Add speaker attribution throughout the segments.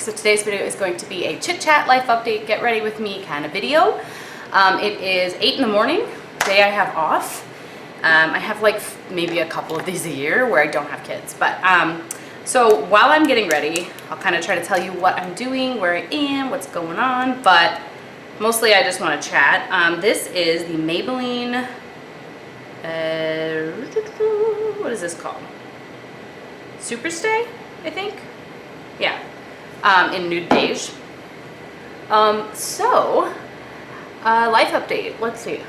Speaker 1: back. So today's video is going to be a chit chat, life update, get ready with me kind of video. It is 8 in the morning, day I have off. I have like maybe a couple of these a year where I don't have kids. But so while I'm getting ready, I'll kind of try to tell you what I'm doing, where I am, what's going on. But mostly I just want to chat. This is the Maybelline, what is this called? Superstay, I think? Yeah, in Nude Beige. Life update, let's see.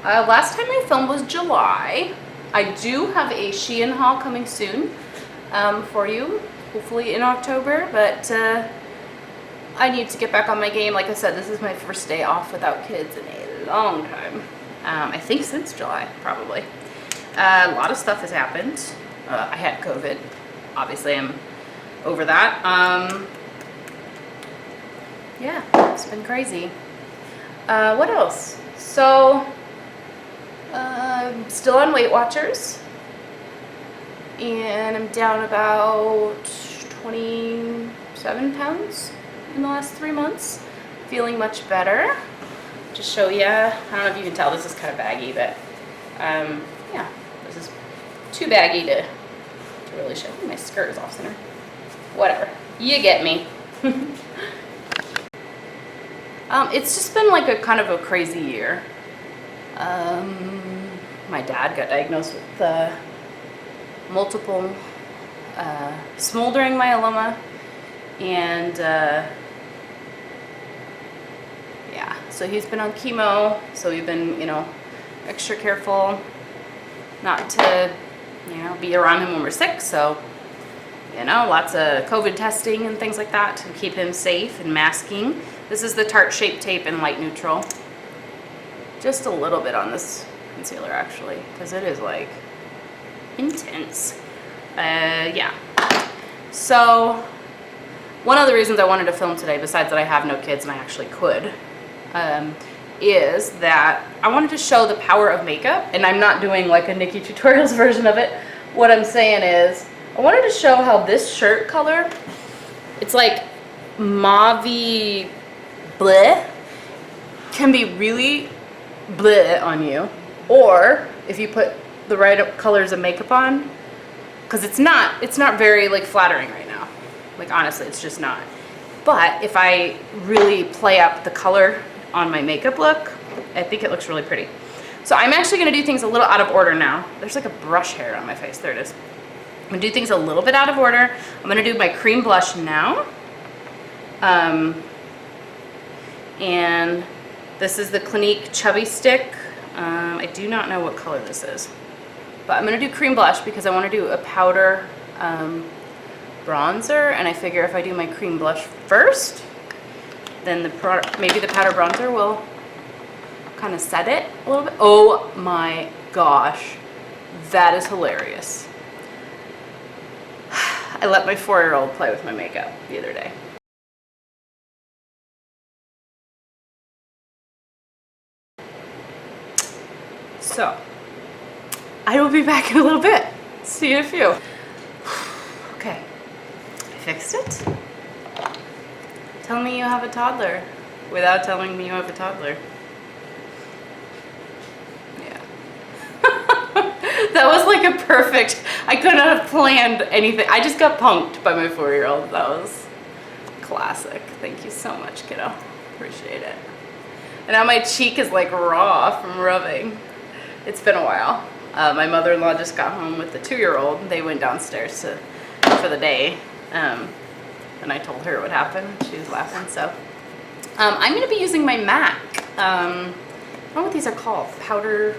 Speaker 1: Last time I filmed was July. I do have a Shein haul coming soon for you, hopefully in October, but I need to get back on my game. Like I said, this is my first day off without kids in a long time. I think since July, probably. A lot of stuff has happened. I had COVID. Obviously, I'm over that. Yeah, it's been crazy. What else? So, I'm still on Weight Watchers, and I'm down about 27 pounds in the last 3 months. Feeling much better. Just show you. I don't know if you can tell, this is kind of baggy, but yeah, this is too baggy to really show. My skirt is off center. Whatever, you get me. It's just been like a kind of a crazy year. My dad got diagnosed with multiple smoldering myeloma, and yeah, so he's been on chemo, so we've been, you know, extra careful not to, you know, be around him when we're sick. So, you know, lots of COVID testing and things like that to keep him safe, and masking. This is the Tarte Shape Tape in light neutral. Just a little bit on this concealer actually, because it is like intense. Yeah. So one of the reasons I wanted to film today, besides that I have no kids and I actually could, is that I wanted to show the power of makeup. And I'm not doing like a Nikki Tutorials version of it. What I'm saying is, I wanted to show how this shirt color, it's like mauve-y bleh, can be really bleh on you. Or if you put the right colors of makeup on, because it's not very like flattering right now. Like honestly, it's just not. But if I really play up the color on my makeup look, I think it looks really pretty. So I'm actually gonna do things a little out of order now. There's like a brush hair on my face, there it is. I'm gonna do things a little bit out of order. I'm gonna do my cream blush now. And this is the Clinique Chubby Stick. I do not know what color this is, but I'm gonna do cream blush because I wanna do a powder bronzer, and I figure if I do my cream blush first, then maybe the powder bronzer will kind of set it a little bit. Oh my gosh, that is hilarious. I let my 4-year-old play with my makeup the other day. So, I will be back in a little bit. See you in a few. Okay, I fixed it. Tell me you have a toddler without telling me you have a toddler. Yeah. That was like a perfect, I could not have planned anything. I just got punked by my 4-year-old. That was classic. Thank you so much, kiddo. Appreciate it. And now my cheek is like raw from rubbing. It's been a while. My mother-in-law just got home with the 2-year-old. They went downstairs for the day. And I told her what happened. She was laughing. So I'm going to be using my MAC. I don't know what these are called. Powder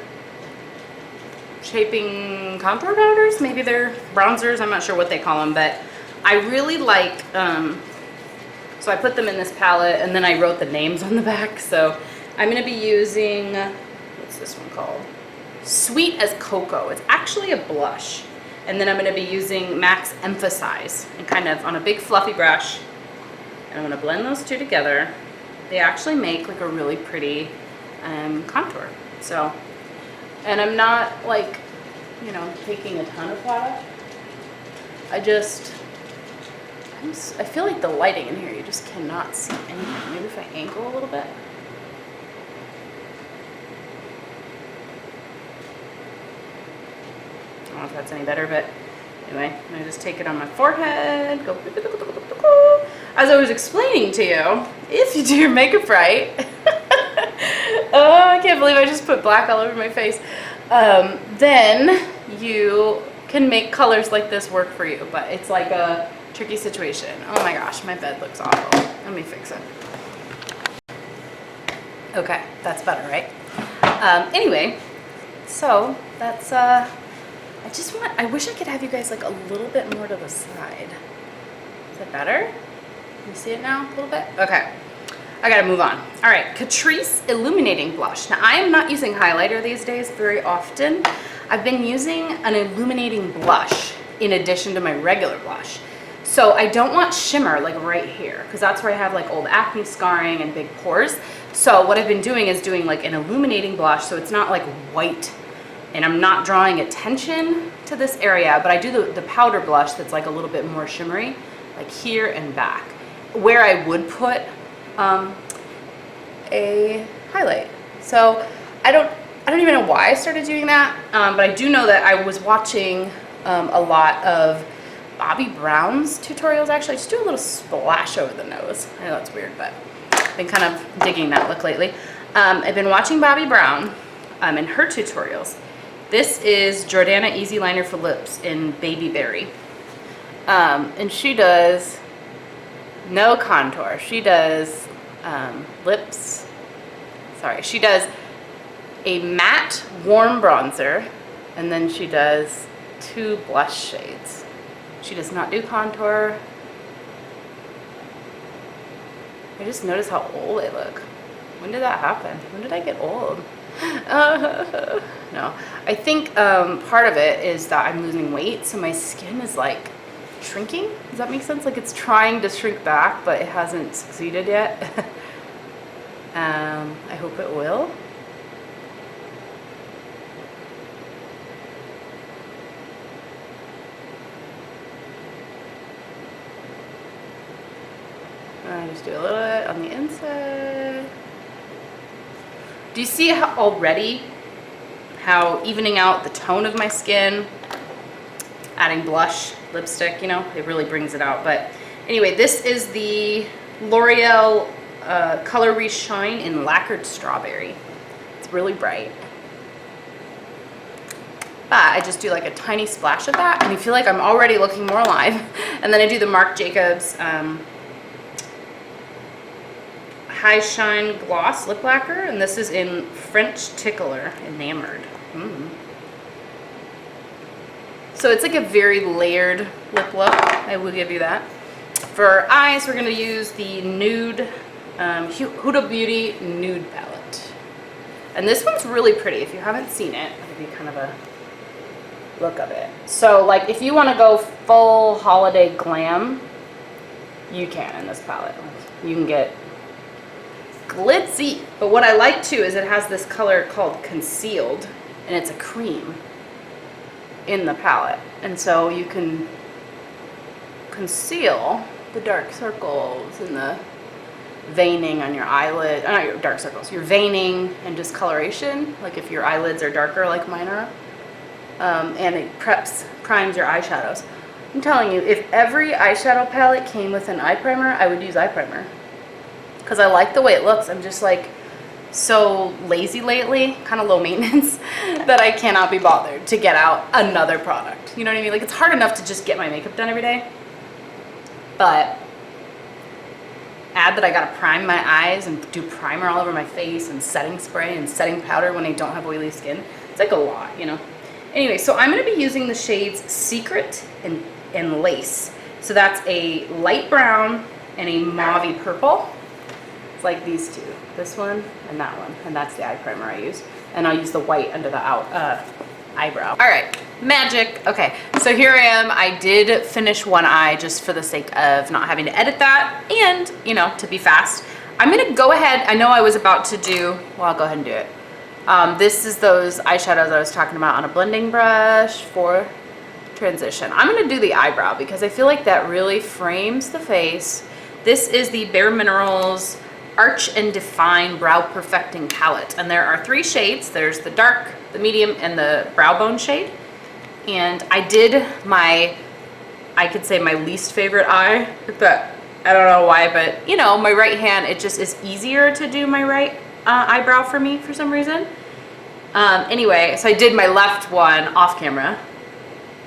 Speaker 1: shaping contour powders? Maybe they're bronzers. I'm not sure what they call them. But I really like... so I put them in this palette, and then I wrote the names on the back. So I'm going to be using... What's this one called? Sweet as Cocoa. It's actually a blush. And then I'm going to be using MAC's Emphasize, and kind of on a big fluffy brush. And I'm going to blend those two together. They actually make like a really pretty contour. So, and I'm not like, you know, taking a ton of product. I just I feel like the lighting in here, you just cannot see anything. Maybe if I angle a little bit. I don't know if that's any better, but anyway, I just take it on my forehead, go. As I was explaining to you, if you do your makeup right, oh, I can't believe I just put black all over my face, then you can make colors like this work for you, but it's like a tricky situation. Oh my gosh, my bed looks awful. Let me fix it. Okay, that's better, right? Anyway, so that's, I wish I could have you guys like a little bit more to the side. Is that better? Can you see it now a little bit? Okay, I gotta move on. All right, Catrice Illuminating Blush. Now, I am not using highlighter these days very often. I've been using an illuminating blush in addition to my regular blush. So I don't want shimmer like right here, because that's where I have like old acne scarring and big pores. So what I've been doing is doing like an illuminating blush, so it's not like white, and I'm not drawing attention to this area, but I do the powder blush that's like a little bit more shimmery, like here and back, where I would put a highlight. So I don't even know why I started doing that, but I do know that I was watching a lot of Bobbi Brown's tutorials. Actually, just do a little splash over the nose. I know that's weird, but I've been kind of digging that look lately. I've been watching Bobbi Brown in her tutorials. This is Jordana Easy Liner for Lips in Baby Berry. And she does no contour. She does lips. Sorry, she does a matte warm bronzer, and then she does 2 blush shades. She does not do contour. I just noticed how old I look. When did that happen? When did I get old? No, I think part of it is that I'm losing weight, so my skin is like shrinking. Does that make sense? Like it's trying to shrink back, but it hasn't succeeded yet. I hope it will. I just do a little bit on the inside. Do you see how already how evening out the tone of my skin, adding blush, lipstick, you know, it really brings it out. But anyway, this is the L'Oreal Color Reshine in Lacquered Strawberry. It's really bright. But I just do like a tiny splash of that, and I feel like I'm already looking more alive. And then I do the Marc Jacobs High Shine Gloss Lip Lacquer, and this is in French Tickler Enamored. So it's like a very layered lip look, I will give you that. For eyes, we're gonna use the Nude, Huda Beauty Nude Palette. And this one's really pretty. If you haven't seen it, I'll give you kind of a look of it. So like if you wanna go full holiday glam, you can in this palette. You can get glitzy. But what I like too is it has this color called Concealed, and it's a cream in the palette. And so you can conceal the dark circles and the veining on your eyelid, not your dark circles, your veining and discoloration, like if your eyelids are darker like mine are. And it primes your eyeshadows. I'm telling you, if every eyeshadow palette came with an eye primer, I would use eye primer. Because I like the way it looks. I'm just like so lazy lately, kind of low maintenance, that I cannot be bothered to get out another product. You know what I mean? Like it's hard enough to just get my makeup done every day. But add that I gotta prime my eyes and do primer all over my face and setting spray and setting powder when I don't have oily skin. It's like a lot, you know? Anyway, so I'm gonna be using the shades Secret and Lace. So that's a light brown and a mauve-y purple. It's like these two, this one and that one, and that's the eye primer I use. And I'll use the white under the eyebrow. All right, magic. Okay, so here I am. I did finish one eye just for the sake of not having to edit that and, you know, to be fast. I'm gonna go ahead, I know I was about to do, well, I'll go ahead and do it. This is those eyeshadows I was talking about on a blending brush for transition. I'm gonna do the eyebrow because I feel like that really frames the face. This is the Bare Minerals Arch and Define Brow Perfecting Palette. And there are 3 shades. There's the dark, the medium, and the brow bone shade. And I did my, I could say my least favorite eye, but I don't know why, but you know, my right hand, it just is easier to do my right eyebrow for me for some reason. Anyway, so I did my left one off camera,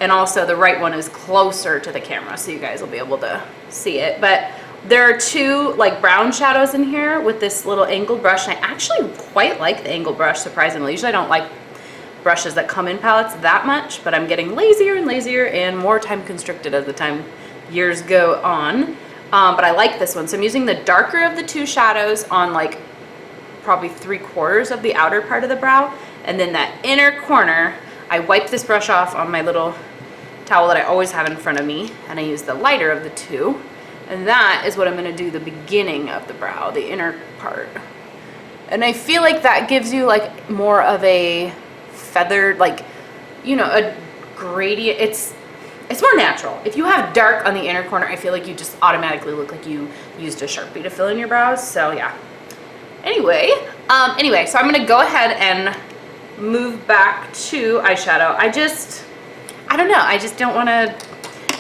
Speaker 1: and also the right one is closer to the camera, so you guys will be able to see it. But there are 2 like brown shadows in here with this little angled brush, and I actually quite like the angled brush, surprisingly. Usually I don't like brushes that come in palettes that much, but I'm getting lazier and lazier and more time constricted as the time years go on. But I like this one. So I'm using the darker of the 2 shadows on like probably 3/4 of the outer part of the brow. And then that inner corner, I wipe this brush off on my little towel that I always have in front of me. And I use the lighter of the 2. And that is what I'm gonna do the beginning of the brow, the inner part. And I feel like that gives you like more of a feathered, like, you know, a gradient. It's more natural. If you have dark on the inner corner, I feel like you just automatically look like you used a Sharpie to fill in your brows. So yeah. Anyway, so I'm gonna go ahead and move back to eyeshadow. I don't know. I just don't want to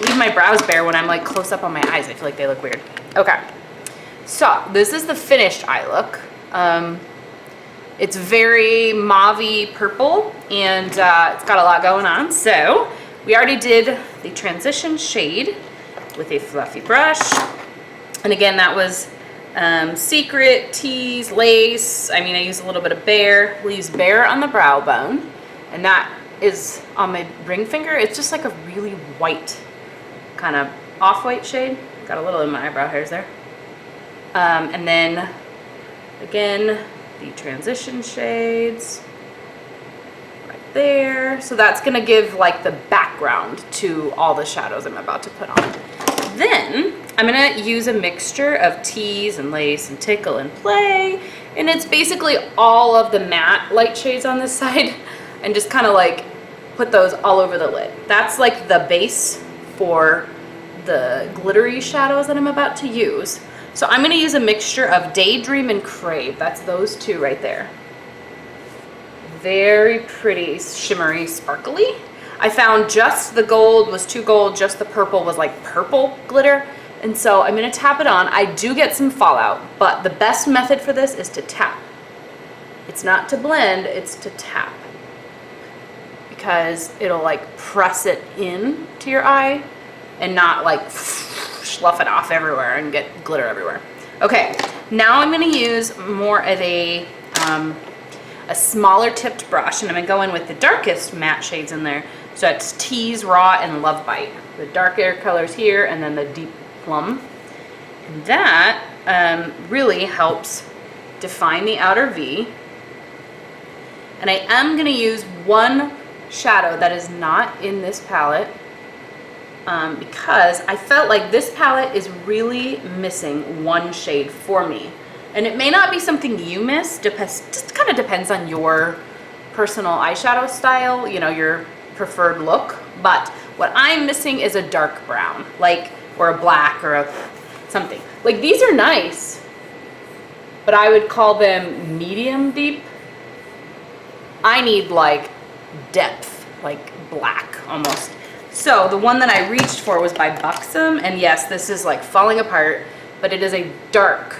Speaker 1: leave my brows bare when I'm like close up on my eyes. I feel like they look weird. Okay. So this is the finished eye look. It's very mauve-y purple, and it's got a lot going on. So we already did the transition shade with a fluffy brush. And again, that was Secret, Tease, Lace. I mean, I use a little bit of Bare. We'll use Bare on the brow bone. And that is on my ring finger. It's just like a really white, kind of off-white shade. Got a little in my eyebrow hairs there. And then, again, the transition shades right there. So that's gonna give like the background to all the shadows I'm about to put on. Then I'm gonna use a mixture of Tease and Lace and Tickle and Play, and it's basically all of the matte light shades on this side, and just kind of like put those all over the lid. That's like the base for the glittery shadows that I'm about to use. So I'm gonna use a mixture of Daydream and Crave. That's those 2 right there. Very pretty, shimmery, sparkly. I found just the gold was too gold, just the purple was like purple glitter. And so I'm gonna tap it on. I do get some fallout, but the best method for this is to tap. It's not to blend, it's to tap. Because it'll like press it in to your eye and not like slough it off everywhere and get glitter everywhere. Okay, now I'm gonna use more of a smaller tipped brush, and I'm gonna go in with the darkest matte shades in there. So it's Tease, Raw, and Love Bite. The darker colors here, and then the deep plum. And that really helps define the outer V. And I am gonna use one shadow that is not in this palette, because I felt like this palette is really missing one shade for me. And it may not be something you miss, just kind of depends on your personal eyeshadow style, you know, your preferred look. But what I'm missing is a dark brown, like, or a black or a something. Like, these are nice, but I would call them medium deep. I need like depth, like black almost. So the one that I reached for was by Buxom, and yes, this is like falling apart, but it is a dark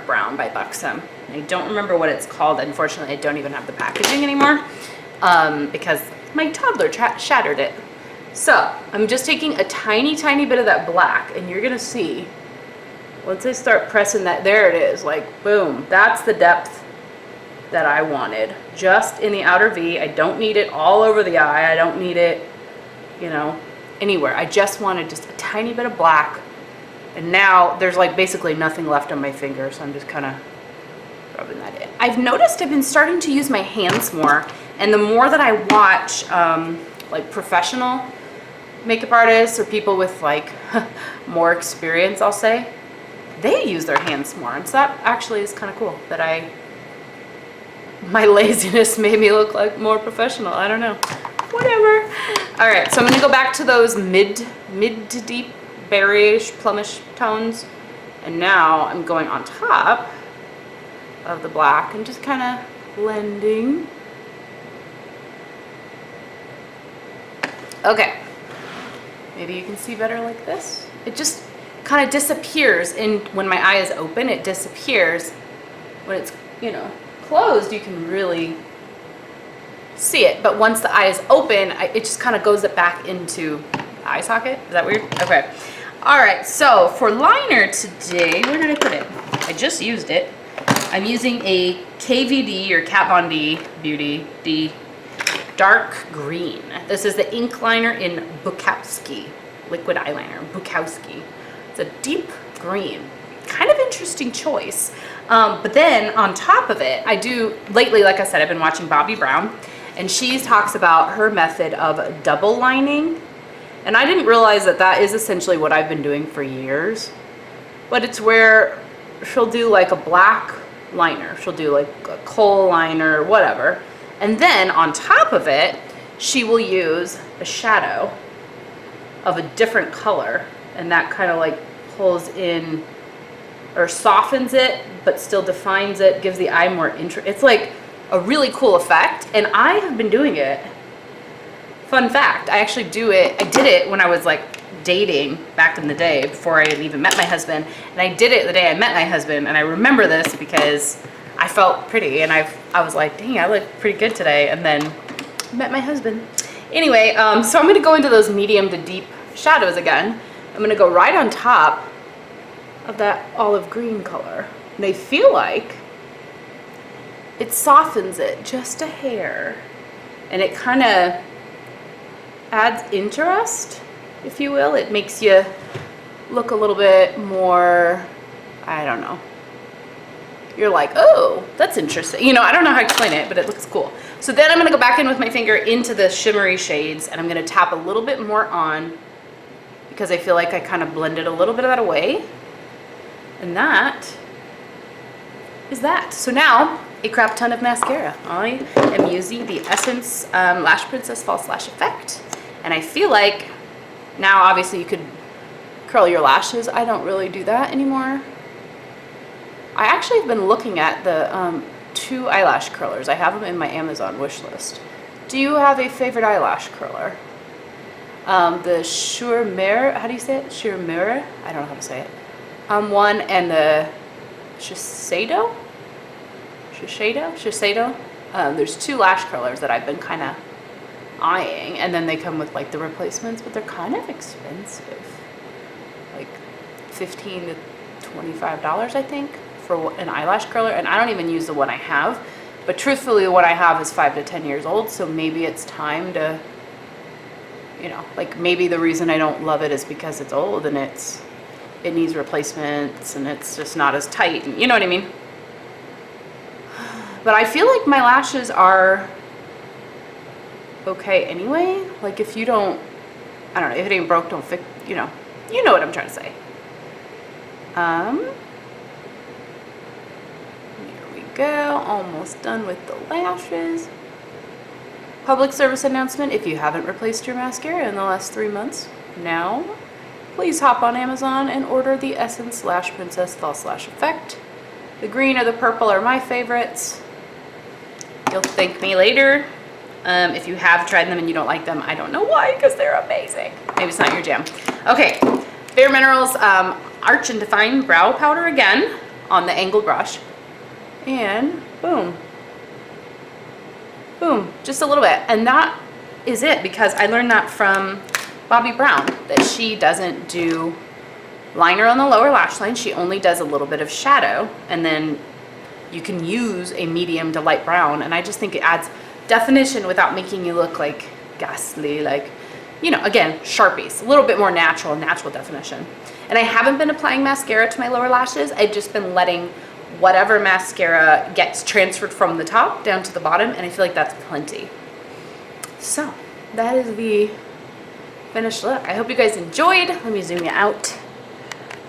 Speaker 1: brown by Buxom. I don't remember what it's called. Unfortunately, I don't even have the packaging anymore because my toddler shattered it. So I'm just taking a tiny bit of that black, and you're gonna see once I start pressing that, there it is, like boom, that's the depth that I wanted, just in the outer V. I don't need it all over the eye. I don't need it, you know, anywhere. I just wanted just a tiny bit of black. And now there's like basically nothing left on my finger, so I'm just kind of rubbing that in. I've noticed I've been starting to use my hands more, and the more that I watch like professional makeup artists or people with like more experience, I'll say, they use their hands more. And so that actually is kind of cool that my laziness made me look like more professional. I don't know. whatever. All right, so I'm gonna go back to those mid to deep berryish, plumish tones. And now I'm going on top of the black and just kind of blending. Okay, maybe you can see better like this. It just kind of disappears when my eye is open, it disappears. When it's, you know, closed, you can really see it. But once the eye is open, it just kind of goes back into the eye socket. Is that weird? Okay. All right, so for liner today, where did I put it? I just used it. I'm using a KVD or Kat Von D Beauty D dark green. This is the ink liner in Bukowski, liquid eyeliner, Bukowski. It's a deep green, kind of interesting choice. But then on top of it, I do, lately, like I said, I've been watching Bobbi Brown, and she talks about her method of double lining. And I didn't realize that that is essentially what I've been doing for years. But it's where she'll do like a black liner. She'll do like a kohl liner, whatever. And then on top of it, she will use a shadow of a different color. And that kind of like pulls in or softens it, but still defines it, gives the eye more interest. It's like a really cool effect. And I have been doing it. Fun fact, I actually I did it when I was like dating back in the day before I had even met my husband. And I did it the day I met my husband. And I remember this because I felt pretty and I was like, dang, I look pretty good today. And then met my husband. Anyway, so I'm gonna go into those medium to deep shadows again. I'm gonna go right on top of that olive green color. And I feel like it softens it just a hair. And it kind of adds interest, if you will. It makes you look a little bit more, I don't know. You're like, oh, that's interesting. You know, I don't know how to explain it, but it looks cool. So then I'm gonna go back in with my finger into the shimmery shades and I'm gonna tap a little bit more on because I feel like I kind of blended a little bit of that away. And that is that. So now, a crap ton of mascara. I am using the Essence Lash Princess False Lash Effect. And I feel like now obviously you could curl your lashes. I don't really do that anymore. I actually have been looking at the 2 eyelash curlers. I have them in my Amazon wish list. Do you have a favorite eyelash curler? The Shurmere, how do you say it? Shurmere? I don't know how to say it. One and the Shiseido? Shiseido. There's 2 lash curlers that I've been kind of eyeing, and then they come with like the replacements, but they're kind of expensive, like $15 to $25, I think, for an eyelash curler. And I don't even use the one I have, but truthfully, the one I have is 5 to 10 years old, so maybe it's time to, you know, like maybe the reason I don't love it is because it's old and it needs replacements and it's just not as tight, and you know what I mean. But I feel like my lashes are okay anyway. Like if you don't, I don't know, if it ain't broke, don't fix, you know what I'm trying to say. Here we go, almost done with the lashes. Public service announcement, if you haven't replaced your mascara in the last 3 months, now please hop on Amazon and order the Essence Lash Princess False Lash Effect. The green or the purple are my favorites. You'll thank me later. If you have tried them and you don't like them, I don't know why, because they're amazing. Maybe it's not your jam. Okay, Bare Minerals Arch and Define Brow Powder again on the angled brush. And boom. Boom, just a little bit. And that is it, because I learned that from Bobbi Brown, that she doesn't do liner on the lower lash line. She only does a little bit of shadow, and then you can use a medium to light brown. And I just think it adds definition without making you look like ghastly, like, you know, again, Sharpies, a little bit more natural definition. And I haven't been applying mascara to my lower lashes. I've just been letting whatever mascara gets transferred from the top down to the bottom, and I feel like that's plenty. So that is the finished look. I hope you guys enjoyed. Let me zoom you out.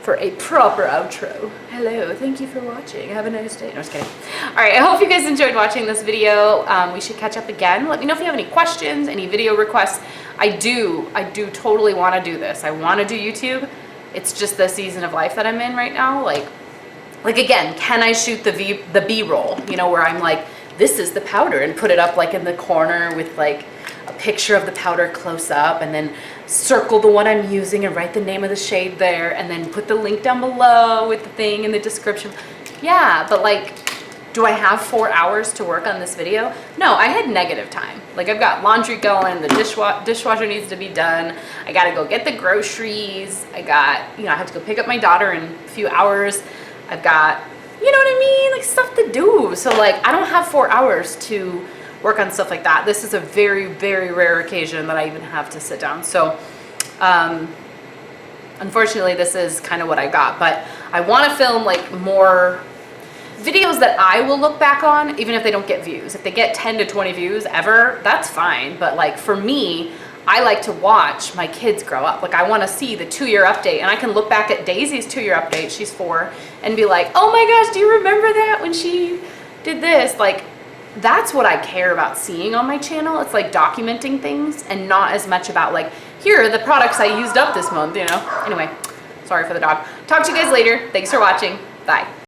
Speaker 1: for a proper outro. Hello, thank you for watching. Have a nice day. No, just kidding. All right, I hope you guys enjoyed watching this video. We should catch up again. Let me know if you have any questions, any video requests. I do totally want to do this. I want to do YouTube. It's just the season of life that I'm in right now. Like again, can I shoot the B-roll? You know, where I'm like, this is the powder, and put it up like in the corner with like a picture of the powder close up, and then circle the one I'm using and write the name of the shade there, and then put the link down below with the thing in the description. Yeah, but like, do I have 4 hours to work on this video? No, I had negative time. Like, I've got laundry going, the dishwasher needs to be done, I gotta go get the groceries, I got, you know, I have to go pick up my daughter in a few hours, I've got, you know what I mean, like stuff to do. So like, I don't have 4 hours to work on stuff like that. This is a very, very rare occasion that I even have to sit down. So unfortunately, this is kind of what I got, but I want to film like more videos that I will look back on, even if they don't get views. If they get 10 to 20 views ever, that's fine. But like for me, I like to watch my kids grow up. Like I want to see the 2-year update, and I can look back at Daisy's 2-year update, she's 4, and be like, oh my gosh, do you remember that when she did this? Like, that's what I care about seeing on my channel. It's like documenting things, and not as much about like, here are the products I used up this month, you know? Anyway, sorry for the dog. Talk to you guys later. Thanks for watching. Bye.